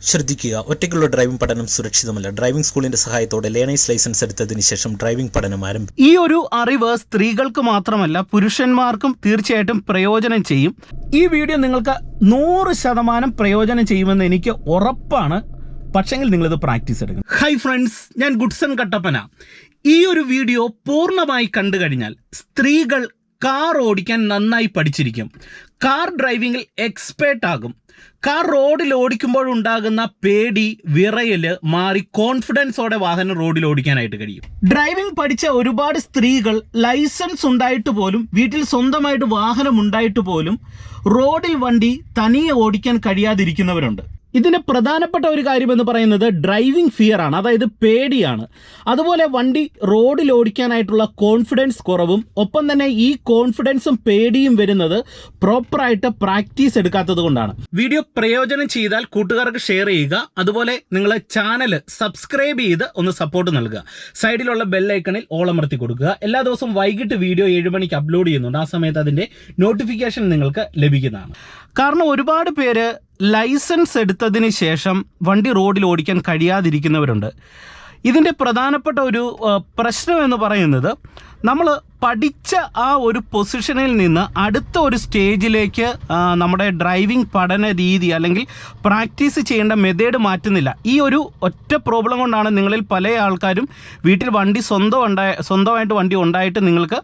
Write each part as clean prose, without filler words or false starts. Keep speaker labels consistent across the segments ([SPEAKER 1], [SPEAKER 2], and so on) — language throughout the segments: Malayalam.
[SPEAKER 1] ശ്രദ്ധിക്കുക, ഒറ്റയ്ക്കുള്ള ഡ്രൈവിംഗ് പഠനം സുരക്ഷിതമല്ല. ഡ്രൈവിംഗ് സ്കൂളിന്റെ സഹായത്തോടെ ലേണേഴ്സ് ലൈസൻസ് എടുത്തതിന് ശേഷം ഡ്രൈവിംഗ് പഠനം ആരംഭിക്കും.
[SPEAKER 2] ഈ ഒരു അറിവ് സ്ത്രീകൾക്ക് മാത്രമല്ല പുരുഷന്മാർക്കും തീർച്ചയായിട്ടും പ്രയോജനം ചെയ്യും. ഈ വീഡിയോ നിങ്ങൾക്ക് 100% പ്രയോജനം ചെയ്യുമെന്ന് എനിക്ക് ഉറപ്പാണ്. പക്ഷെങ്കിൽ നിങ്ങളിത് പ്രാക്ടീസ് എടുക്കണം. ഹൈ ഫ്രണ്ട്സ്, ഞാൻ ഗുഡ്സൺ കട്ടപ്പന. ഈ ഒരു വീഡിയോ പൂർണ്ണമായി കണ്ടു കഴിഞ്ഞാൽ സ്ത്രീകൾ കാർ ഓടിക്കാൻ നന്നായി പഠിച്ചിരിക്കും, കാർ ഡ്രൈവിംഗിൽ എക്സ്പേർട്ട് ആകും. കാർ റോഡിൽ ഓടിക്കുമ്പോഴുണ്ടാകുന്ന പേടി, വിറയല് മാറി കോൺഫിഡൻസോടെ വാഹനം റോഡിൽ ഓടിക്കാനായിട്ട് കഴിയും. ഡ്രൈവിംഗ് പഠിച്ച ഒരുപാട് സ്ത്രീകൾ ലൈസൻസ് ഉണ്ടായിട്ട് പോലും, വീട്ടിൽ സ്വന്തമായിട്ട് വാഹനം ഉണ്ടായിട്ട് പോലും റോഡിൽ വണ്ടി തനിയെ ഓടിക്കാൻ കഴിയാതിരിക്കുന്നവരുണ്ട്. ഇതിന്റെ പ്രധാനപ്പെട്ട ഒരു കാര്യം എന്ന് പറയുന്നത് ഡ്രൈവിംഗ് ഫിയർ ആണ്, അതായത് പേടിയാണ്. അതുപോലെ വണ്ടി റോഡിൽ ഓടിക്കാനായിട്ടുള്ള കോൺഫിഡൻസ് കുറവും, ഒപ്പം തന്നെ ഈ കോൺഫിഡൻസും പേടിയും വരുന്നത് പ്രോപ്പറായിട്ട് പ്രാക്ടീസ് എടുക്കാത്തത് കൊണ്ടാണ്. വീഡിയോ പ്രയോജനം ചെയ്താൽ കൂട്ടുകാർക്ക് ഷെയർ ചെയ്യുക. അതുപോലെ നിങ്ങൾ ചാനൽ സബ്സ്ക്രൈബ് ചെയ്ത് ഒന്ന് സപ്പോർട്ട് നൽകുക. സൈഡിലുള്ള ബെല്ലൈക്കണിൽ ഓളമർത്തി കൊടുക്കുക. എല്ലാ ദിവസവും വൈകിട്ട് വീഡിയോ 7 മണിക്ക് അപ്ലോഡ് ചെയ്യുന്നുണ്ട്. ആ സമയത്ത് അതിന്റെ നോട്ടിഫിക്കേഷൻ നിങ്ങൾക്ക് ലഭിക്കുന്നതാണ്. കാരണം ഒരുപാട് പേര് ലൈസൻസ് എടുത്തതിന് ശേഷം വണ്ടി റോഡിൽ ഓടിക്കാൻ കഴിയാതിരിക്കുന്നവരുണ്ട്. ഇതിൻ്റെ പ്രധാനപ്പെട്ട ഒരു പ്രശ്നം എന്ന് പറയുന്നത്, നമ്മൾ പഠിച്ച ആ ഒരു പൊസിഷനിൽ നിന്ന് അടുത്ത ഒരു സ്റ്റേജിലേക്ക് നമ്മുടെ ഡ്രൈവിംഗ് പഠന രീതി അല്ലെങ്കിൽ പ്രാക്ടീസ് ചെയ്യേണ്ട മെത്തേഡ് മാറ്റുന്നില്ല. ഈ ഒരു ഒറ്റ പ്രോബ്ലം കൊണ്ടാണ് നിങ്ങളിൽ പല ആൾക്കാരും വീട്ടിൽ വണ്ടി സ്വന്തമായിട്ട് വണ്ടി ഉണ്ടായിട്ട് നിങ്ങൾക്ക്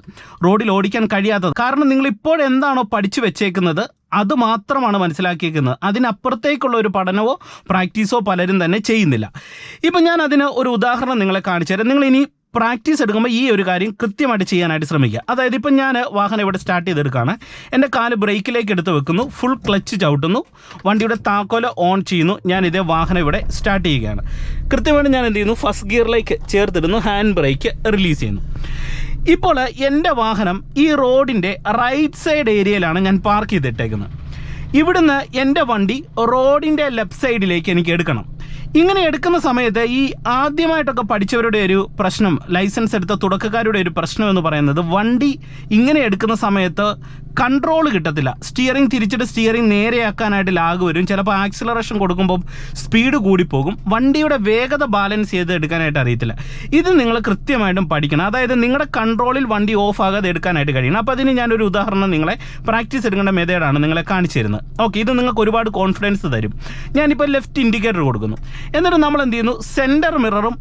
[SPEAKER 2] റോഡിൽ ഓടിക്കാൻ കഴിയാത്തത്. കാരണം നിങ്ങൾ ഇപ്പോൾ എന്താണോ പഠിച്ചു വെച്ചേക്കുന്നത് അത് മാത്രമാണ് മനസ്സിലാക്കിയിരിക്കുന്നത്. അതിനപ്പുറത്തേക്കുള്ള ഒരു പഠനമോ പ്രാക്ടീസോ പലരും തന്നെ ചെയ്യുന്നില്ല. ഇപ്പം ഞാൻ അതിന് ഒരു ഉദാഹരണം നിങ്ങളെ കാണിച്ചു തരാം. നിങ്ങൾ ഇനി പ്രാക്ടീസ് എടുക്കുമ്പോൾ ഈ ഒരു കാര്യം കൃത്യമായിട്ട് ചെയ്യാനായിട്ട് ശ്രമിക്കുക. അതായത് ഇപ്പം ഞാൻ വാഹനം ഇവിടെ സ്റ്റാർട്ട് ചെയ്തെടുക്കുകയാണ്. എൻ്റെ കാല് ബ്രേക്കിലേക്ക് എടുത്ത് വെക്കുന്നു, ഫുൾ ക്ലച്ച് ചവിട്ടുന്നു, വണ്ടിയുടെ താക്കോല് ഓൺ ചെയ്യുന്നു. ഞാൻ ഇതേ വാഹനം ഇവിടെ സ്റ്റാർട്ട് ചെയ്യുകയാണ്. കൃത്യമായിട്ട് ഞാൻ എന്ത് ചെയ്യുന്നു, ഫസ്റ്റ് ഗിയറിലേക്ക് ചേർത്തിടുന്നു, ഹാൻഡ് ബ്രേക്ക് റിലീസ് ചെയ്യുന്നു. ഇപ്പോൾ എൻ്റെ വാഹനം ഈ റോഡിൻ്റെ റൈറ്റ് സൈഡ് ഏരിയയിലാണ് ഞാൻ പാർക്ക് ചെയ്തിട്ടേക്കുന്നത്. ഇവിടുന്ന് എൻ്റെ വണ്ടി റോഡിൻ്റെ ലെഫ്റ്റ് സൈഡിലേക്ക് എനിക്ക് എടുക്കണം. ഇങ്ങനെ എടുക്കുന്ന സമയത്ത് ഈ ആദ്യമായിട്ടൊക്കെ പഠിച്ചവരുടെ ഒരു പ്രശ്നം, ലൈസൻസ് എടുത്ത തുടക്കക്കാരുടെ ഒരു പ്രശ്നം എന്ന് പറയുന്നത്, വണ്ടി ഇങ്ങനെ എടുക്കുന്ന സമയത്ത് കൺട്രോൾ കിട്ടത്തില്ല. സ്റ്റിയറിംഗ് തിരിച്ചിട്ട് സ്റ്റിയറിംഗ് നേരെയാക്കാനായിട്ട് ലാഗ് വരും. ചിലപ്പോൾ ആക്സിലറേഷൻ കൊടുക്കുമ്പോൾ സ്പീഡ് കൂടിപ്പോകും. വണ്ടിയുടെ വേഗത ബാലൻസ് ചെയ്ത് എടുക്കാനായിട്ട് അറിയത്തില്ല. ഇത് നിങ്ങൾ കൃത്യമായിട്ടും പഠിക്കണം. അതായത് നിങ്ങളുടെ കൺട്രോളിൽ വണ്ടി ഓഫ് ആകാതെ എടുക്കാനായിട്ട് കഴിയണം. അപ്പോൾ അതിന് ഞാനൊരു ഉദാഹരണം നിങ്ങളെ പ്രാക്ടീസ് എടുക്കേണ്ട മെത്തേഡാണ് നിങ്ങളെ കാണിച്ചു തരുന്നത്. ഓക്കെ, ഇത് നിങ്ങൾക്ക് ഒരുപാട് കോൺഫിഡൻസ് തരും. ഞാനിപ്പോൾ ലെഫ്റ്റ് ഇൻഡിക്കേറ്റർ കൊടുക്കുന്നു. എന്നിട്ട് നമ്മൾ എന്ത് ചെയ്യുന്നു, സെൻറ്റർ മിററും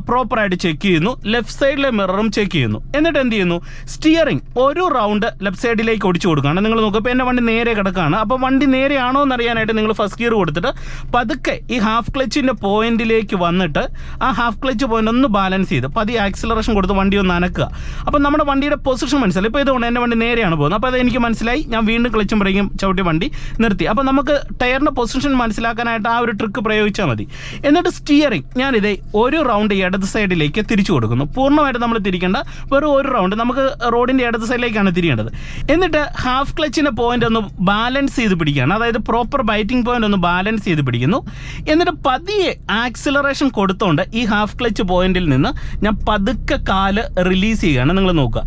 [SPEAKER 2] പ്രോപ്പറായിട്ട് ചെക്ക് ചെയ്യുന്നു, ലെഫ്റ്റ് സൈഡിലെ മിററും ചെക്ക് ചെയ്യുന്നു. എന്നിട്ട് എന്ത് ചെയ്യുന്നു, സ്റ്റിയറിംഗ് ഒരു റൗണ്ട് ലെഫ്റ്റ് സൈഡിലേക്ക് ഓടിച്ചു കൊടുക്കുകയാണ്. നിങ്ങൾ നോക്കുക, ഇപ്പോൾ എൻ്റെ വണ്ടി നേരെ കിടക്കുകയാണ്. അപ്പോൾ വണ്ടി നേരെയാണോ എന്നറിയാനായിട്ട് നിങ്ങൾ ഫസ്റ്റ് ഗിയർ കൊടുത്തിട്ട് പതുക്കെ ഈ ഹാഫ് ക്ലച്ചിൻ്റെ പോയിന്റിലേക്ക് വന്നിട്ട് ആ ഹാഫ് ക്ലച്ച് പോയിന്റ് ഒന്ന് ബാലൻസ് ചെയ്ത് പതിയെ ആക്സിലറേഷൻ കൊടുത്ത് വണ്ടി ഒന്ന് അനക്കുക. അപ്പോൾ നമ്മുടെ വണ്ടിയുടെ പൊസിഷൻ മനസ്സിലായി. ഇപ്പോൾ ഇതുകൊണ്ട് എൻ്റെ വണ്ടി നേരെയാണ് പോകുന്നത്. അപ്പോൾ അത് എനിക്ക് മനസ്സിലായി. ഞാൻ വീണ്ടും ക്ലച്ചും ബ്രേക്കും ചവിട്ടി വണ്ടി നിർത്തി. അപ്പോൾ നമുക്ക് ടയറിൻ്റെ പൊസിഷൻ മനസ്സിലാക്കാനായിട്ട് ആ ഒരു ട്രിക്ക് പ്രയോഗിച്ചാൽ മതി. എന്നിട്ട് സ്റ്റിയറിംഗ് ഞാനിതേ ഒരു റൗണ്ട് ഇടത് സൈഡിലേക്ക് തിരിച്ചു കൊടുക്കുന്നു. പൂർണ്ണമായിട്ട് നമ്മൾ തിരിക്കേണ്ട, വെറും ഒരു റൗണ്ട് നമുക്ക് റോഡിൻ്റെ ഇടത് സൈഡിലേക്കാണ് തിരിയേണ്ടത്. എന്നിട്ട് ഹാഫ് ക്ലച്ചിൻ്റെ പോയിന്റ് ഒന്ന് ബാലൻസ് ചെയ്ത് പിടിക്കുകയാണ്. അതായത് പ്രോപ്പർ ബൈറ്റിംഗ് പോയിന്റ് ഒന്ന് ബാലൻസ് ചെയ്ത് പിടിക്കുന്നു. എന്നിട്ട് പതിയെ ആക്സിലറേഷൻ കൊടുത്തുകൊണ്ട് ഈ ഹാഫ് ക്ലച്ച് പോയിന്റിൽ നിന്ന് ഞാൻ പതുക്കെ കാല് റിലീസ് ചെയ്യുകയാണ്. നിങ്ങൾ നോക്കുക.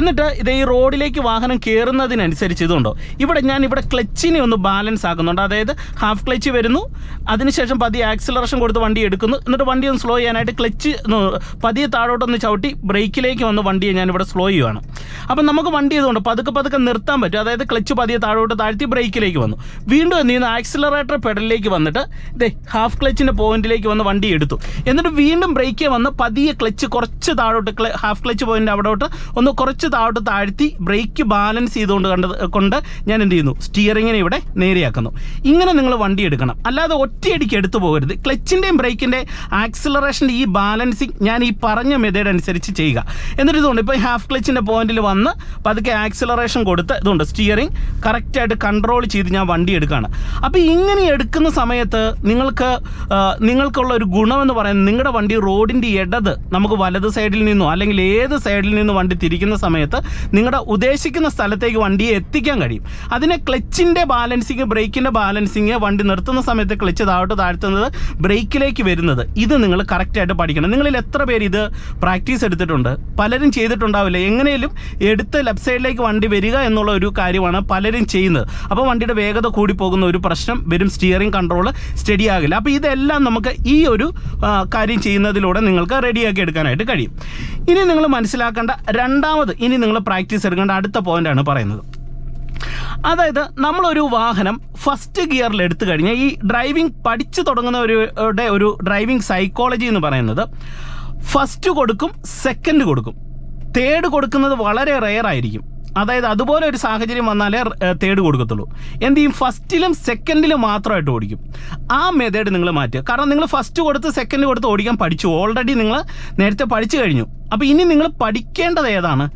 [SPEAKER 2] എന്നിട്ട് ഇത് ഈ റോഡിലേക്ക് വാഹനം കയറുന്നതിനനുസരിച്ച് ഇതുണ്ടോ, ഇവിടെ ക്ലച്ചിനെ ഒന്ന് ബാലൻസ് ആക്കുന്നുണ്ട്. അതായത് ഹാഫ് ക്ലച്ച് വരുന്നു, അതിനുശേഷം പതിയെ ആക്സിലറേഷൻ കൊടുത്ത് വണ്ടി എടുക്കുന്നു. എന്നിട്ട് വണ്ടി ഒന്ന് സ്ലോ ചെയ്യാനായിട്ട് ക്ലച്ച് പതിയെ താഴോട്ടൊന്ന് ചവിട്ടി ബ്രേക്കിലേക്ക് വന്ന് വണ്ടിയെ ഞാനിവിടെ സ്ലോ ചെയ്യുകയാണ്. അപ്പം നമുക്ക് വണ്ടി ചെയ്തുകൊണ്ട് പതുക്കെ നിർത്താൻ പറ്റും. അതായത് ക്ലച്ച് പതിയെ താഴോട്ട് താഴ്ത്തി ബ്രേക്കിലേക്ക് വന്നു. വീണ്ടും എന്ത് ചെയ്യുന്നു, ആക്സിലറേറ്റർ പെഡലിലേക്ക് വന്നിട്ട് ഇതേ ഹാഫ് ക്ലച്ചിൻ്റെ പോയിന്റിലേക്ക് വന്ന് വണ്ടി എടുത്തു. എന്നിട്ട് വീണ്ടും ബ്രേക്കിൽ വന്ന് പതിയെ ക്ലച്ച് കുറച്ച് താഴോട്ട്, ഹാഫ് ക്ലച്ച് പോയിന്റ് അവിടോട്ട് ഒന്ന് കുറച്ച് താഴോട്ട് താഴ്ത്തി ബ്രേക്ക് ബാലൻസ് ചെയ്തുകൊണ്ട് ഞാൻ എന്ത് ചെയ്യുന്നു, സ്റ്റിയറിങ്ങിനെ ഇവിടെ നേരെയാക്കുന്നു. ഇങ്ങനെ നിങ്ങൾ വണ്ടി എടുക്കണം. അല്ലാതെ ഒറ്റയടിക്ക് എടുത്തു പോകരുത്. ക്ലച്ചിൻ്റെയും ബ്രേക്കിൻ്റെ ആക്സിലറേഷൻ്റെ ഈ ബാലൻസിങ് ഞാൻ ഈ പറഞ്ഞ മെത്തേഡ് അനുസരിച്ച് ചെയ്യുക. എന്നിട്ട് ഇതുകൊണ്ട് ഇപ്പോൾ ഹാഫ് ക്ലച്ചിൻ്റെ പോയിന്റിൽ വന്ന് പതുക്കെ ആക്സിലറേഷൻ കൊടുത്ത് ഇതുകൊണ്ട് സ്റ്റിയറിംഗ് കറക്റ്റായിട്ട് കൺട്രോൾ ചെയ്ത് ഞാൻ വണ്ടി എടുക്കുകയാണ്. അപ്പോൾ ഇങ്ങനെ എടുക്കുന്ന സമയത്ത് നിങ്ങൾക്കുള്ള ഒരു ഗുണമെന്ന് പറയുന്നത്, നിങ്ങളുടെ വണ്ടി റോഡിൻ്റെ ഇടത്, നമുക്ക് വലത് സൈഡിൽ നിന്നോ അല്ലെങ്കിൽ ഏത് സൈഡിൽ നിന്നോ വണ്ടി തിരിക്കുന്ന സമയത്ത് നിങ്ങളുടെ ഉദ്ദേശിക്കുന്ന സ്ഥലത്തേക്ക് വണ്ടിയെ എത്തിക്കാൻ കഴിയും. അതിനെ ക്ലച്ചിൻ്റെ ബാലൻസിങ്, ബ്രേക്കിൻ്റെ ബാലൻസിങ്, വണ്ടി നിർത്തുന്ന സമയത്ത് ക്ലച്ച് താഴോട്ട് താഴ്ത്തുന്നത്, ബ്രേക്കിലേക്ക് വരുന്നത്, ഇത് നിങ്ങൾ കറക്റ്റായിട്ട് പഠിക്കണം. നിങ്ങളിൽ എത്ര പേര് ഇത് പ്രാക്ടീസ് എടുത്തിട്ടുണ്ട്? പലരും ചെയ്തിട്ടുണ്ടാവില്ല. എങ്ങനെയും എടുത്ത് ലെഫ്റ്റ് സൈഡിലേക്ക് വണ്ടി വരിക എന്നുള്ള ഒരു കാര്യമാണ് പലരും ചെയ്യുന്നത്. അപ്പോൾ വണ്ടിയുടെ വേഗത കൂടി പോകുന്ന ഒരു പ്രശ്നം വരും, സ്റ്റിയറിംഗ് കൺട്രോൾ സ്റ്റഡി ആകില്ല. അപ്പോൾ ഇതെല്ലാം നമുക്ക് ഈ ഒരു കാര്യം ചെയ്യുന്നതിലൂടെ നിങ്ങൾക്ക് റെഡിയാക്കി എടുക്കാനായിട്ട് കഴിയും. ഇനി നിങ്ങൾ മനസ്സിലാക്കേണ്ട ഇനി നിങ്ങൾ പ്രാക്ടീസ് എടുക്കേണ്ട അടുത്ത പോയിൻ്റാണ് പറയുന്നത്. അതായത് നമ്മളൊരു വാഹനം ഫസ്റ്റ് ഗിയറിൽ എടുത്തു കഴിഞ്ഞാൽ, ഈ ഡ്രൈവിംഗ് പഠിച്ചു തുടങ്ങുന്നവരുടെ ഒരു ഡ്രൈവിംഗ് സൈക്കോളജി എന്ന് പറയുന്നത് ഫസ്റ്റ് കൊടുക്കും, സെക്കൻഡ് കൊടുക്കും, തേർഡ് കൊടുക്കുന്നത് വളരെ റെയർ ആയിരിക്കും. അതായത് അതുപോലെ ഒരു സാഹചര്യം വന്നാലേ തേർഡ് കൊടുക്കത്തുള്ളൂ. എന്ത് ചെയ്യും? ഫസ്റ്റിലും സെക്കൻഡിലും മാത്രമായിട്ട് ഓടിക്കും. ആ മെത്തേഡ് നിങ്ങൾ മാറ്റുക. കാരണം നിങ്ങൾ ഫസ്റ്റ് കൊടുത്ത് സെക്കൻഡ് കൊടുത്ത് ഓടിക്കാൻ പഠിച്ചു, ഓൾറെഡി നിങ്ങൾ നേരത്തെ പഠിച്ചു കഴിഞ്ഞു. അപ്പോൾ ഇനി നിങ്ങൾ പഠിക്കേണ്ടത് ഏതാണ്?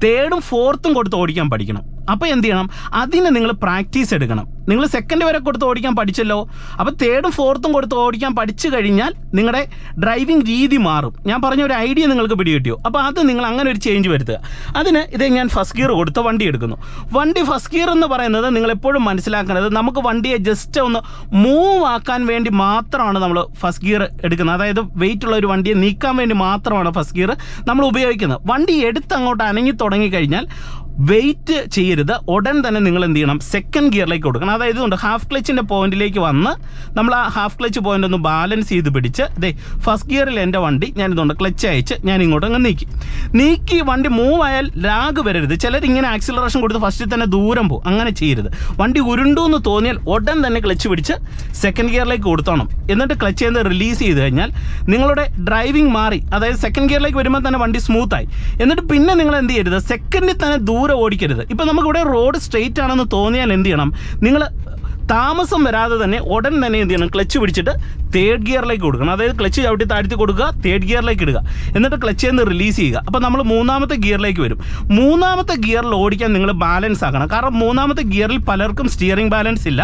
[SPEAKER 2] തേർഡും ഫോർത്തും കൊടുത്ത് ഓടിക്കാൻ പഠിക്കണം. അപ്പോൾ എന്ത് ചെയ്യണം? അതിന് നിങ്ങൾ പ്രാക്ടീസ് എടുക്കണം. നിങ്ങൾ സെക്കൻഡ് വരെ കൊടുത്ത് ഓടിക്കാൻ പഠിച്ചല്ലോ, അപ്പോൾ തേർഡും ഫോർത്തും കൊടുത്ത് ഓടിക്കാൻ പഠിച്ചു കഴിഞ്ഞാൽ നിങ്ങളുടെ ഡ്രൈവിംഗ് രീതി മാറും. ഞാൻ പറഞ്ഞ ഒരു ഐഡിയ നിങ്ങൾക്ക് പിടികിട്ടിയോ? അപ്പോൾ അത് നിങ്ങൾ അങ്ങനെ ഒരു ചേഞ്ച് വരുത്തുക. അതിന് ഞാൻ ഫസ്റ്റ് ഗിയർ കൊടുത്ത് വണ്ടി എടുക്കുന്നു. വണ്ടി ഫസ്റ്റ് ഗിയർ എന്ന് പറയുന്നത് നിങ്ങൾ എപ്പോഴും മനസ്സിലാക്കേണ്ടത്, നമുക്ക് വണ്ടിയെ ജസ്റ്റ് ഒന്ന് മൂവ് ആക്കാൻ വേണ്ടി മാത്രമാണ് നമ്മൾ ഫസ്റ്റ് ഗിയർ എടുക്കുന്നത്. അതായത് വെയിറ്റ് ഉള്ള ഒരു വണ്ടിയെ നീക്കാൻ വേണ്ടി മാത്രമാണ് ഫസ്റ്റ് ഗിയർ നമ്മൾ ഉപയോഗിക്കുന്നത്. വണ്ടി എടുത്ത് അങ്ങോട്ട് അനങ്ങി തുടങ്ങിക്കഴിഞ്ഞാൽ വെയിറ്റ് ചെയ്യരുത്. ഉടൻ തന്നെ നിങ്ങൾ എന്ത് ചെയ്യണം? സെക്കൻഡ് ഗിയറിലേക്ക് കൊടുക്കണം. അതായത് ഇതുകൊണ്ട് ഹാഫ് ക്ലച്ചിൻ്റെ പോയിന്റിലേക്ക് വന്ന് നമ്മൾ ആ ഹാഫ് ക്ലച്ച് പോയിന്റ് ഒന്ന് ബാലൻസ് ചെയ്ത് പിടിച്ച് ഫസ്റ്റ് ഗിയറിൽ എൻ്റെ വണ്ടി ഞാനിതുകൊണ്ട് ക്ലച്ച് അയച്ച് ഞാൻ ഇങ്ങോട്ട് അങ്ങ് നീക്കി വണ്ടി മൂവ് ആയാൽ ലാഗ് വരരുത്. ചിലരിങ്ങനെ ആക്സിലറേഷൻ കൊടുത്ത് ഫസ്റ്റിൽ തന്നെ ദൂരം പോകും. അങ്ങനെ ചെയ്യരുത്. വണ്ടി ഉരുണ്ടു എന്ന് തോന്നിയാൽ ഉടൻ തന്നെ ക്ലച്ച് പിടിച്ച് സെക്കൻഡ് ഗിയറിലേക്ക് കൊടുത്തോണം. എന്നിട്ട് ക്ലച്ച് ചെയ്ത് റിലീസ് ചെയ്ത് കഴിഞ്ഞാൽ നിങ്ങളുടെ ഡ്രൈവിംഗ് മാറി. അതായത് സെക്കൻഡ് ഗിയറിലേക്ക് വരുമ്പോൾ തന്നെ വണ്ടി സ്മൂത്തായി. എന്നിട്ട് പിന്നെ നിങ്ങൾ എന്ത് ചെയ്യരുത്? സെക്കൻഡിൽ തന്നെ ദൂരം ഓടിക്കരുത്. ഇപ്പം നമുക്കിവിടെ റോഡ് സ്ട്രെയിറ്റ് ആണെന്ന് തോന്നിയാൽ എന്ത് ചെയ്യണം? നിങ്ങൾ താമസം വരാതെ തന്നെ ഉടൻ തന്നെ എന്ത് ചെയ്യണം? ക്ലച്ച് പിടിച്ചിട്ട് തേർഡ് ഗിയറിലേക്ക് കൊടുക്കണം. അതായത് ക്ലച്ച് ചവിട്ടി താഴ്ത്തി കൊടുക്കുക, തേർഡ് ഗിയറിലേക്ക് ഇടുക, എന്നിട്ട് ക്ലച്ച് ചെയ്ത് റിലീസ് ചെയ്യുക. അപ്പോൾ നമ്മൾ മൂന്നാമത്തെ ഗിയറിലേക്ക് വരും. മൂന്നാമത്തെ ഗിയറിൽ ഓടിക്കാൻ നിങ്ങൾ ബാലൻസ് ആക്കണം. കാരണം മൂന്നാമത്തെ ഗിയറിൽ പലർക്കും സ്റ്റിയറിംഗ് ബാലൻസ് ഇല്ല.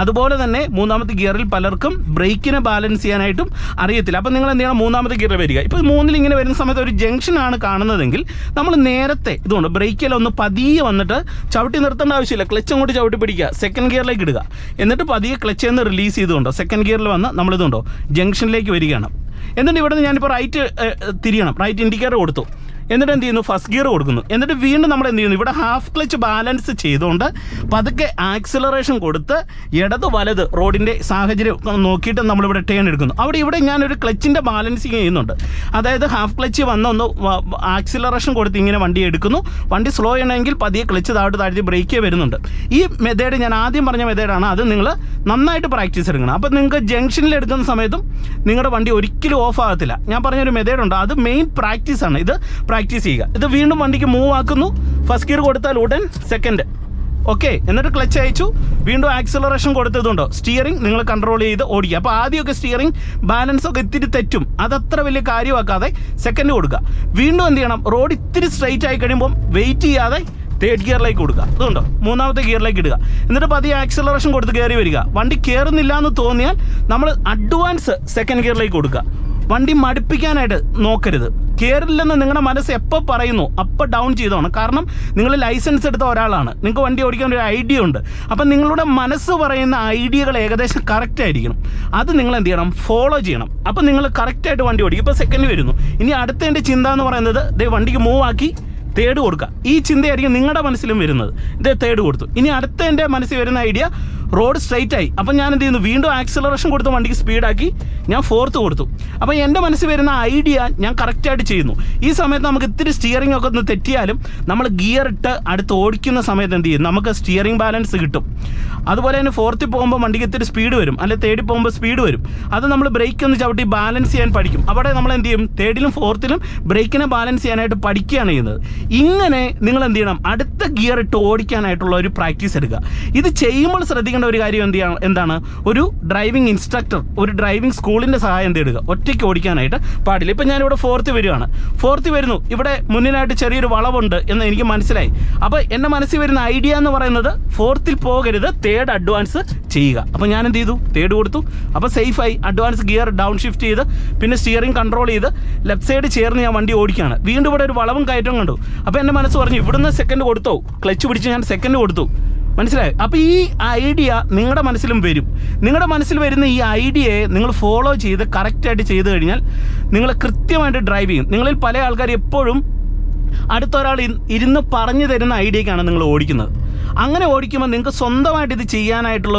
[SPEAKER 2] അതുപോലെ തന്നെ മൂന്നാമത്തെ ഗിയറിൽ പലർക്കും ബ്രേക്കിനെ ബാലൻസ് ചെയ്യാനായിട്ടും അറിയത്തില്ല. അപ്പോൾ നിങ്ങൾ എന്ത് ചെയ്യണം? മൂന്നാമത്തെ ഗിയറിൽ വരിക. ഇപ്പോൾ മൂന്നിൽ ഇങ്ങനെ വരുന്ന സമയത്ത് ഒരു ജംഗ്ഷനാണ് കാണുന്നതെങ്കിൽ നമ്മൾ നേരത്തെ ഇതുകൊണ്ട് ബ്രേക്കിലൊന്ന് പതിയെ വന്നിട്ട് ചവിട്ടി നിർത്തേണ്ട ആവശ്യമില്ല. ക്ലച്ച് അങ്ങോട്ട് ചവിട്ടി പിടിക്കുക, സെക്കൻഡ് ഗിയറിലേക്ക് ഇടുക, എന്നിട്ട് പതിയെ ക്ലച്ച് നിന്ന് റിലീസ് ചെയ്തുകൊണ്ടോ സെക്കൻഡ് ഗിയറിൽ വന്ന് നമ്മളിതുണ്ടോ ജംഗ്ഷനിലേക്ക് വരികയാണ്. എന്നിട്ട് ഇവിടെ നിന്ന് ഞാനിപ്പോൾ റൈറ്റ് തിരിയണം, റൈറ്റ് ഇൻഡിക്കേറ്റർ കൊടുത്തു. എന്നിട്ട് എന്ത് ചെയ്യുന്നു? ഫസ്റ്റ് ഗിയർ കൊടുക്കുന്നു. എന്നിട്ട് വീണ്ടും നമ്മൾ എന്ത് ചെയ്യുന്നു? ഇവിടെ ഹാഫ് ക്ലച്ച് ബാലൻസ് ചെയ്തുകൊണ്ട് പതുക്കെ ആക്സിലറേഷൻ കൊടുത്ത് ഇടത് വലത് റോഡിൻ്റെ സാഹചര്യം നോക്കിയിട്ട് നമ്മളിവിടെ ടേൺ എടുക്കുന്നു. ഇവിടെ ഞാനൊരു ക്ലച്ചിൻ്റെ ബാലൻസിങ് ചെയ്യുന്നുണ്ട്. അതായത് ഹാഫ് ക്ലച്ച് വന്നൊന്ന് ആക്സിലറേഷൻ കൊടുത്ത് ഇങ്ങനെ വണ്ടി എടുക്കുന്നു. വണ്ടി സ്ലോ ചെയ്യണമെങ്കിൽ പതിയെ ക്ലച്ച് താഴ്ത്തി ബ്രേക്ക് വരുന്നുണ്ട്. ഈ മെത്തേഡ് ഞാൻ ആദ്യം പറഞ്ഞ മെത്തേഡാണ്. അത് നിങ്ങൾ നന്നായിട്ട് പ്രാക്ടീസ് എടുക്കണം. അപ്പോൾ നിങ്ങൾക്ക് ജംഗ്ഷനിൽ എടുക്കുന്ന സമയത്തും നിങ്ങളുടെ വണ്ടി ഒരിക്കലും ഓഫ് ആകത്തില്ല. ഞാൻ പറഞ്ഞൊരു മെത്തേഡുണ്ട്, അത് മെയിൻ പ്രാക്ടീസാണ്. ഇത് പ്രാക്ടീസ് ചെയ്യുക. ഇത് വീണ്ടും വണ്ടിക്ക് മൂവ് ആക്കുന്നു. ഫസ്റ്റ് ഗിയർ കൊടുത്താൽ ഉടൻ സെക്കൻഡ്, ഓക്കെ. എന്നിട്ട് ക്ലച്ച് അയച്ചു, വീണ്ടും ആക്സിലറേഷൻ കൊടുത്തതുണ്ടോ സ്റ്റിയറിംഗ് നിങ്ങൾ കൺട്രോൾ ചെയ്ത് ഓടിക്കുക. അപ്പോൾ ആദ്യമൊക്കെ സ്റ്റിയറിംഗ് ബാലൻസ് ഒക്കെ ഇത്തിരി തെറ്റും, അതത്ര വലിയ കാര്യമാക്കാതെ സെക്കൻഡ് കൊടുക്കുക. വീണ്ടും എന്ത് ചെയ്യണം? റോഡ് ഇത്തിരി സ്ട്രൈറ്റ് ആയി കഴിയുമ്പം വെയിറ്റ് ചെയ്യാതെ തേർഡ് ഗിയറിലേക്ക് കൊടുക്കുക. അതുകൊണ്ടോ മൂന്നാമത്തെ ഗിയറിലേക്ക് ഇടുക. എന്നിട്ട് പതിയെ ആക്സിലറേഷൻ കൊടുത്ത് കയറി വരിക. വണ്ടി കയറുന്നില്ല എന്ന് തോന്നിയാൽ നമ്മൾ അഡ്വാൻസ് സെക്കൻഡ് ഗിയറിലേക്ക് കൊടുക്കുക. വണ്ടി മടുപ്പിക്കാനായിട്ട് നോക്കരുത്. കയറില്ലെന്ന് നിങ്ങളുടെ മനസ്സ് എപ്പോൾ പറയുന്നു അപ്പോൾ ഡൗൺ ചെയ്തോണം. കാരണം നിങ്ങൾ ലൈസൻസ് എടുത്ത ഒരാളാണ്, നിങ്ങൾക്ക് വണ്ടി ഓടിക്കാൻ ഒരു ഐഡിയ ഉണ്ട്. അപ്പം നിങ്ങളുടെ മനസ്സ് പറയുന്ന ഐഡിയകൾ ഏകദേശം കറക്റ്റ് ആയിരിക്കണം. അത് നിങ്ങൾ എന്ത് ചെയ്യണം? ഫോളോ ചെയ്യണം. അപ്പം നിങ്ങൾ കറക്റ്റായിട്ട് വണ്ടി ഓടിക്കും. ഇപ്പോൾ സെക്കൻഡ് വരുന്നു. ഇനി അടുത്തതിൻ്റെ ചിന്ത എന്ന് പറയുന്നത് വണ്ടിക്ക് മൂവ് ആക്കി തേർഡ് കൊടുക്കുക. ഈ ചിന്തയായിരിക്കും നിങ്ങളുടെ മനസ്സിലും വരുന്നത്. തേർഡ് കൊടുത്തു. ഇനി അടുത്തതിൻ്റെ മനസ്സിൽ വരുന്ന ഐഡിയ റോഡ് സ്ട്രൈറ്റ് ആയി. അപ്പം ഞാൻ എന്ത് ചെയ്യുന്നു? വീണ്ടും ആക്സിലറേഷൻ കൊടുത്ത് വണ്ടിക്ക് സ്പീഡാക്കി ഞാൻ ഫോർത്ത് കൊടുത്തു. അപ്പോൾ എൻ്റെ മനസ്സിൽ വരുന്ന ഐഡിയ ഞാൻ കറക്റ്റായിട്ട് ചെയ്യുന്നു. ഈ സമയത്ത് നമുക്ക് ഇത്തിരി സ്റ്റിയറിംഗ് ഒക്കെ ഒന്ന് തെറ്റിയാലും നമ്മൾ ഗിയർ ഇട്ട് അടുത്ത് ഓടിക്കുന്ന സമയത്ത് എന്ത് ചെയ്യും? നമുക്ക് സ്റ്റിയറിംഗ് ബാലൻസ് കിട്ടും. അതുപോലെ തന്നെ ഫോർത്തിൽ പോകുമ്പോൾ വണ്ടിക്ക് ഇത്തിരി സ്പീഡ് വരും, അല്ലെങ്കിൽ തേർഡിൽ പോകുമ്പോൾ സ്പീഡ് വരും. അത് നമ്മൾ ബ്രേക്ക് ഒന്ന് ചവിട്ടി ബാലൻസ് ചെയ്യാൻ പഠിക്കും. അവിടെ നമ്മൾ എന്ത് ചെയ്യും? തേർഡിലും ഫോർത്തിലും ബ്രേക്കിനെ ബാലൻസ് ചെയ്യാനായിട്ട് പഠിക്കുകയാണ് ചെയ്യുന്നത്. ഇങ്ങനെ നിങ്ങൾ എന്ത് ചെയ്യണം? അടുത്ത ഗിയർ ഇട്ട് ഓടിക്കാനായിട്ടുള്ള ഒരു പ്രാക്ടീസ് എടുക്കുക. ഇത് ചെയ്യുമ്പോൾ ശ്രദ്ധിക്കേണ്ട ഒരു കാര്യം എന്താണ്? ഒരു ഡ്രൈവിംഗ് ഇൻസ്ട്രക്ടർ, ഒരു ഡ്രൈവിംഗ് സ്കൂളിൻ്റെ സഹായം തേടുക. ഒറ്റയ്ക്ക് ഓടിക്കാനായിട്ട് പാടില്ല. ഇപ്പം ഞാനിവിടെ ഫോർത്ത് വരുന്നു. ഇവിടെ മുന്നിലായിട്ട് ചെറിയൊരു വളവുണ്ട് എന്ന് എനിക്ക് മനസ്സിലായി. അപ്പോൾ എൻ്റെ മനസ്സിൽ വരുന്ന ഐഡിയ എന്ന് പറയുന്നത് ഫോർത്തിൽ പോകരുത്, തേർഡ് അഡ്വാൻസ് ചെയ്യുക. അപ്പോൾ ഞാൻ എന്ത് ചെയ്തു? തേർഡ് കൊടുത്തു. അപ്പോൾ സേഫായി അഡ്വാൻസ് ഗിയർ ഡൗൺ ഷിഫ്റ്റ് ചെയ്ത് പിന്നെ സ്റ്റിയറിംഗ് കൺട്രോൾ ചെയ്ത് ലെഫ്റ്റ് സൈഡ് ചേർന്ന് ഞാൻ വണ്ടി ഓടിക്കുകയാണ്. വീണ്ടും ഇവിടെ ഒരു വളവും കയറ്റവും കണ്ടു. അപ്പോൾ എൻ്റെ മനസ്സ് പറഞ്ഞു ഇവിടുന്ന് സെക്കൻഡ് കൊടുത്തോ, ക്ലച്ച് പിടിച്ച് ഞാൻ സെക്കൻഡ് കൊടുത്തു. മനസ്സിലായി? അപ്പോൾ ഈ ഐഡിയ നിങ്ങളുടെ മനസ്സിലും വരും. നിങ്ങളുടെ മനസ്സിൽ വരുന്ന ഈ ഐഡിയയെ നിങ്ങൾ ഫോളോ ചെയ്ത് കറക്റ്റായിട്ട് ചെയ്ത് കഴിഞ്ഞാൽ നിങ്ങൾ കൃത്യമായിട്ട് ഡ്രൈവ് ചെയ്യും. നിങ്ങളിൽ പല ആൾക്കാർ എപ്പോഴും അടുത്തൊരാൾ ഇരുന്ന് പറഞ്ഞു തരുന്ന ഐഡിയക്കാണ് നിങ്ങൾ ഓടിക്കുന്നത്. അങ്ങനെ ഓടിക്കുമ്പോൾ നിങ്ങൾക്ക് സ്വന്തമായിട്ട് ഇത് ചെയ്യാനായിട്ടുള്ള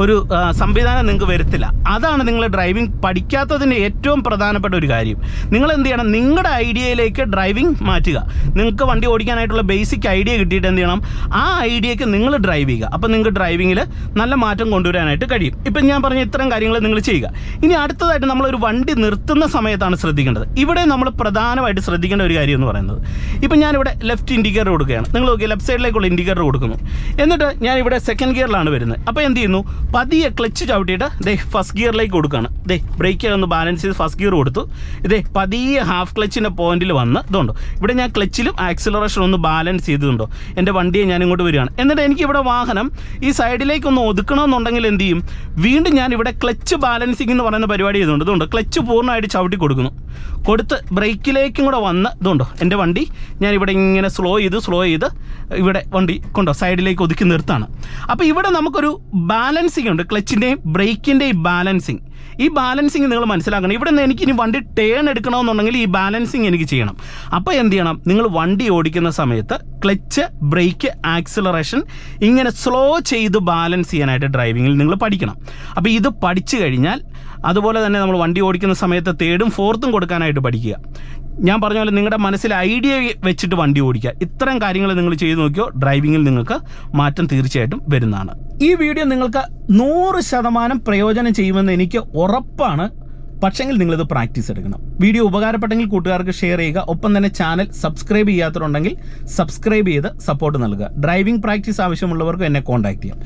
[SPEAKER 2] ഒരു സംവിധാനം നിങ്ങൾക്ക് വരത്തില്ല. അതാണ് നിങ്ങൾ ഡ്രൈവിംഗ് പഠിക്കാത്തതിൻ്റെ ഏറ്റവും പ്രധാനപ്പെട്ട ഒരു കാര്യം. നിങ്ങൾ എന്ത് ചെയ്യണം? നിങ്ങളുടെ ഐഡിയയിലേക്ക് ഡ്രൈവിംഗ് മാറ്റുക. നിങ്ങൾക്ക് വണ്ടി ഓടിക്കാനായിട്ടുള്ള ബേസിക് ഐഡിയ കിട്ടിയിട്ട് എന്ത് ചെയ്യണം? ആ ഐഡിയക്ക് നിങ്ങൾ ഡ്രൈവ് ചെയ്യുക. അപ്പോൾ നിങ്ങൾക്ക് ഡ്രൈവിങ്ങിൽ നല്ല മാറ്റം കൊണ്ടുവരാനായിട്ട് കഴിയും. ഇപ്പം ഞാൻ പറഞ്ഞ ഇത്തരം കാര്യങ്ങൾ നിങ്ങൾ ചെയ്യുക. ഇനി അടുത്തതായിട്ട് നമ്മളൊരു വണ്ടി നിർത്തുന്ന സമയത്താണ് ശ്രദ്ധിക്കേണ്ടത്. ഇവിടെ നമ്മൾ പ്രധാനമായിട്ട് ശ്രദ്ധിക്കേണ്ട ഒരു കാര്യം എന്ന് പറയുന്നത്, ഇപ്പം ഞാനിവിടെ ലെഫ്റ്റ് ഇൻഡിക്കേറ്റർ കൊടുക്കുകയാണ്. നിങ്ങൾ നോക്കിയാൽ ലെഫ്റ്റ് സൈഡിലേക്കുള്ള ഇൻഡിക്കേറ്റർ കൊടുക്കുന്നു. എന്നിട്ട് ഞാനിവിടെ സെക്കൻഡ് ഗിയറിലാണ് വരുന്നത്. അപ്പോൾ എന്ത് ചെയ്യുന്നു? പതിയെ ക്ലച്ച് ചവിട്ടിയിട്ട് ഫസ്റ്റ് ഗിയറിലേക്ക് കൊടുക്കുകയാണ്. ബ്രേക്ക് ഒന്ന് ബാലൻസ് ചെയ്ത് ഫസ്റ്റ് ഗിയർ കൊടുത്തു. പതിയെ ഹാഫ് ക്ലച്ചിൻ്റെ പോയിന്റിൽ വന്ന് ഇതുണ്ടോ, ഇവിടെ ഞാൻ ക്ലച്ചിലും ആക്സിലറേഷൻ ഒന്ന് ബാലൻസ് ചെയ്തിട്ടുണ്ടോ, എൻ്റെ വണ്ടിയെ ഞാൻ ഇങ്ങോട്ട് വരികയാണ്. എന്നിട്ട് എനിക്കിവിടെ വാഹനം ഈ സൈഡിലേക്കൊന്ന് ഒതുക്കണമെന്നുണ്ടെങ്കിൽ എന്ത് ചെയ്യും? വീണ്ടും ഞാൻ ഇവിടെ ക്ലച്ച് ബാലൻസിങ് എന്ന് പറയുന്ന പരിപാടി ചെയ്തുകൊണ്ട് ഇതുണ്ട്, ക്ലച്ച് പൂർണ്ണമായിട്ട് ചവിട്ടി കൊടുക്കുന്നു. കൊടുത്ത് ബ്രേക്കിലേക്കും കൂടെ വന്ന് ഇതുണ്ടോ, എൻ്റെ വണ്ടി ഞാൻ ഇവിടെ ഇങ്ങനെ സ്ലോ ചെയ്ത് ഇവിടെ വണ്ടി കൊണ്ടോ സൈഡിലേക്ക് ഒതുക്കി നിർത്താണ്. അപ്പോൾ ഇവിടെ നമുക്കൊരു ബാലൻസിങ് ഉണ്ട്, ക്ലച്ചിൻ്റെയും ബ്രേക്കിൻ്റെയും ബാലൻസിങ്. ഈ ബാലൻസിങ് നിങ്ങൾ മനസ്സിലാക്കണം. ഇവിടെ നിന്ന് എനിക്കിനി വണ്ടി ടേൺ എടുക്കണമെന്നുണ്ടെങ്കിൽ ഈ ബാലൻസിങ് എനിക്ക് ചെയ്യണം. അപ്പോൾ എന്ത് ചെയ്യണം? നിങ്ങൾ വണ്ടി ഓടിക്കുന്ന സമയത്ത് ക്ലച്ച്, ബ്രേക്ക്, ആക്സിലറേഷൻ ഇങ്ങനെ സ്ലോ ചെയ്ത് ബാലൻസ് ചെയ്യാനായിട്ട് ഡ്രൈവിങ്ങിൽ നിങ്ങൾ പഠിക്കണം. അപ്പോൾ ഇത് പഠിച്ചു കഴിഞ്ഞാൽ അതുപോലെ തന്നെ നമ്മൾ വണ്ടി ഓടിക്കുന്ന സമയത്ത് തേർഡും ഫോർത്തും കൊടുക്കാനായിട്ട് പഠിക്കുക. ഞാൻ പറഞ്ഞ പോലെ നിങ്ങളുടെ മനസ്സിൽ ഐഡിയ വെച്ചിട്ട് വണ്ടി ഓടിക്കുക. ഇത്തരം കാര്യങ്ങൾ നിങ്ങൾ ചെയ്ത് നോക്കിയോ ഡ്രൈവിങ്ങിൽ നിങ്ങൾക്ക് മാറ്റം തീർച്ചയായിട്ടും വരുന്നതാണ്. ഈ വീഡിയോ നിങ്ങൾക്ക് 100% പ്രയോജനം ചെയ്യുമെന്ന് എനിക്ക് ഉറപ്പാണ്. പക്ഷെങ്കിൽ നിങ്ങളിത് പ്രാക്ടീസ് എടുക്കണം. വീഡിയോ ഉപകാരപ്പെട്ടെങ്കിൽ കൂട്ടുകാർക്ക് ഷെയർ ചെയ്യുക. ഒപ്പം തന്നെ ചാനൽ സബ്സ്ക്രൈബ് ചെയ്യാത്തതുണ്ടെങ്കിൽ സബ്സ്ക്രൈബ് ചെയ്ത് സപ്പോർട്ട് നൽകുക. ഡ്രൈവിംഗ് പ്രാക്ടീസ് ആവശ്യമുള്ളവർക്ക് എന്നെ കോൺടാക്ട് ചെയ്യാം.